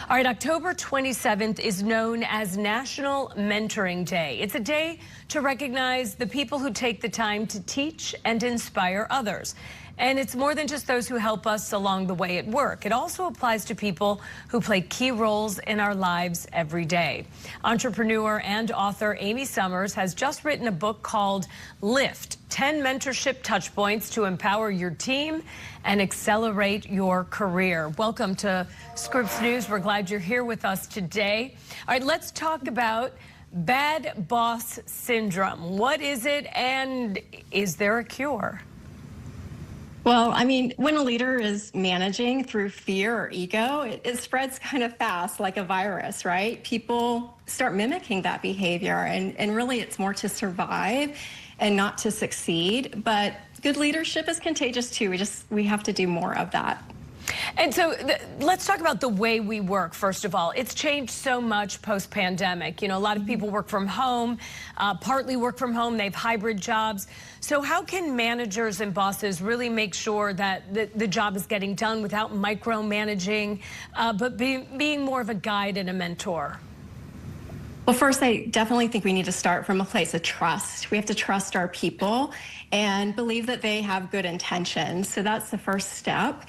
All right, October 27th is known as National Mentoring Day. It's a day to recognize the people who take the time to teach and inspire others. And it's more than just those who help us along the way at work. It also applies to people who play key roles in our lives every day. Entrepreneur and author Amy Summers has just written a book called Lift, 10 Mentorship Touchpoints to Empower Your Team and Accelerate Your Career. Welcome to Scripps News. We're glad you're here with us today. All right, let's talk about bad boss syndrome. What is it, and is there a cure? Well, I mean, when a leader is managing through fear or ego, it spreads kind of fast like a virus, right? People start mimicking that behavior, and really it's more to survive and not to succeed. But good leadership is contagious too. We have to do more of that. And so let's talk about the way we work, first of all. It's changed so much post-pandemic. You know, a lot of people work from home, partly work from home. They have hybrid jobs. So how can managers and bosses really make sure that the job is getting done without micromanaging, but being more of a guide and a mentor? Well, first, I definitely think we need to start from a place of trust. We have to trust our people and believe that they have good intentions. So that's the first step.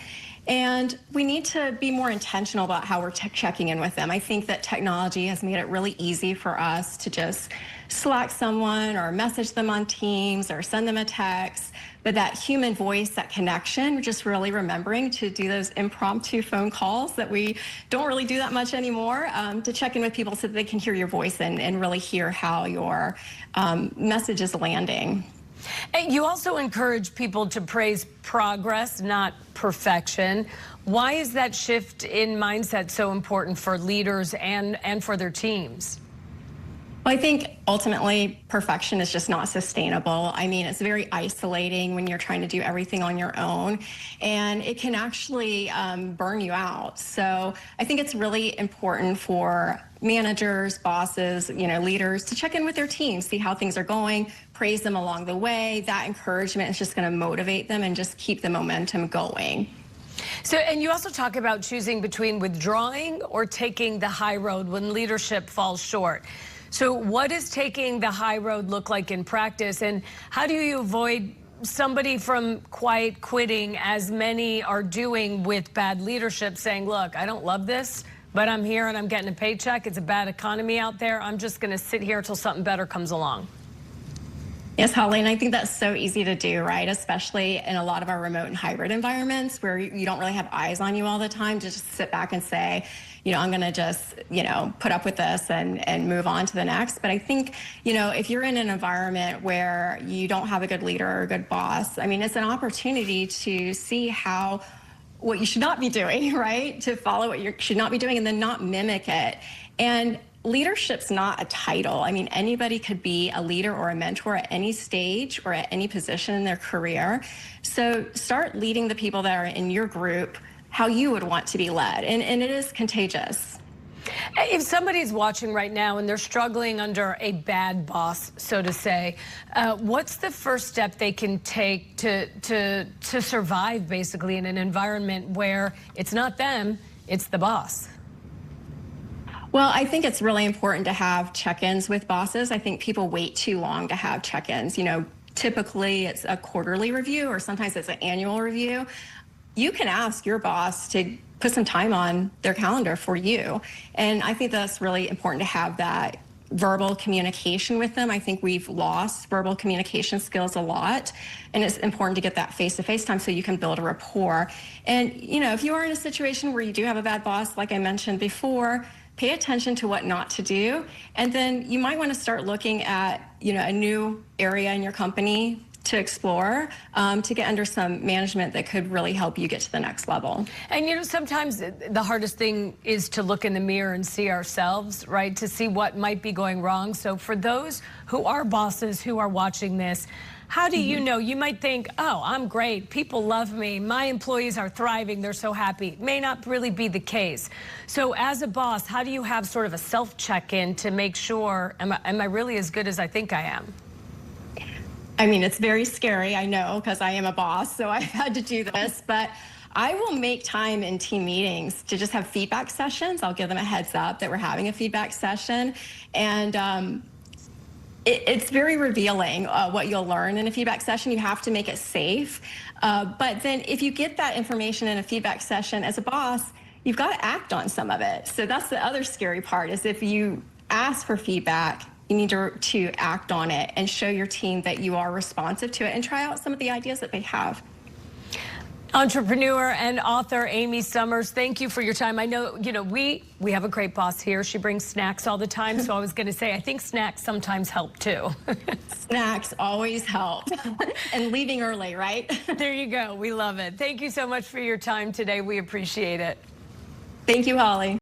And we need to be more intentional about how we're checking in with them. I think that technology has made it really easy for us to just Slack someone or message them on Teams or send them a text. But that human voice, that connection, just really remembering to do those impromptu phone calls that we don't really do that much anymore, to check in with people so that they can hear your voice and really hear how your message is landing. And you also encourage people to praise progress, not perfection. Why is that shift in mindset so important for leaders and for their teams? Well, I think ultimately perfection is just not sustainable. I mean, it's very isolating when you're trying to do everything on your own, and it can actually burn you out. So I think it's really important for managers, bosses, leaders to check in with their teams, see how things are going, praise them along the way. That encouragement is just going to motivate them and just keep the momentum going. So, and you also talk about choosing between withdrawing or taking the high road when leadership falls short. So what does taking the high road look like in practice, and how do you avoid somebody from quiet quitting, as many are doing with bad leadership, saying, look, I don't love this, but I'm here and I'm getting a paycheck. It's a bad economy out there. I'm just going to sit here until something better comes along. Yes, Holly, and I think that's so easy to do, right? Especially in a lot of our remote and hybrid environments where you don't really have eyes on you all the time to just sit back and say, I'm going to just, put up with this and move on to the next. But I think, if you're in an environment where you don't have a good leader or a good boss, I mean, it's an opportunity to see what you should not be doing, right? To follow what you should not be doing and then not mimic it. And leadership's not a title. I mean, anybody could be a leader or a mentor at any stage or at any position in their career. So start leading the people that are in your group how you would want to be led. And it is contagious. If somebody's watching right now and they're struggling under a bad boss, so to say, what's the first step they can take to survive basically in an environment where it's not them, it's the boss? Well, I think it's really important to have check-ins with bosses. I think people wait too long to have check-ins. Typically it's a quarterly review or sometimes it's an annual review. You can ask your boss to put some time on their calendar for you. And I think that's really important to have that verbal communication with them. I think we've lost verbal communication skills a lot, and it's important to get that face-to-face time so you can build a rapport. And, if you are in a situation where you do have a bad boss, like I mentioned before, pay attention to what not to do. And then you might want to start looking at, a new area in your company to explore, to get under some management that could really help you get to the next level. And sometimes the hardest thing is to look in the mirror and see ourselves, right? To see what might be going wrong. So for those who are bosses who are watching this, how do you know? You might think, oh, I'm great. People love me. My employees are thriving. They're so happy. It may not really be the case. So as a boss, how do you have sort of a self-check-in to make sure, am I really as good as I think I am? I mean, it's very scary, I know, because I am a boss, so I've had to do this. But I will make time in team meetings to just have feedback sessions. I'll give them a heads up that we're having a feedback session. And it's very revealing what you'll learn in a feedback session. You have to make it safe. But then if you get that information in a feedback session as a boss, you've got to act on some of it. So that's the other scary part, is if you ask for feedback, you need to act on it and show your team that you are responsive to it and try out some of the ideas that they have. Entrepreneur and author Amy Summers, thank you for your time. I know, we have a great boss here. She brings snacks all the time. So I was going to say, I think snacks sometimes help too. Snacks always help. And leaving early, right? There you go. We love it. Thank you so much for your time today. We appreciate it. Thank you, Holly.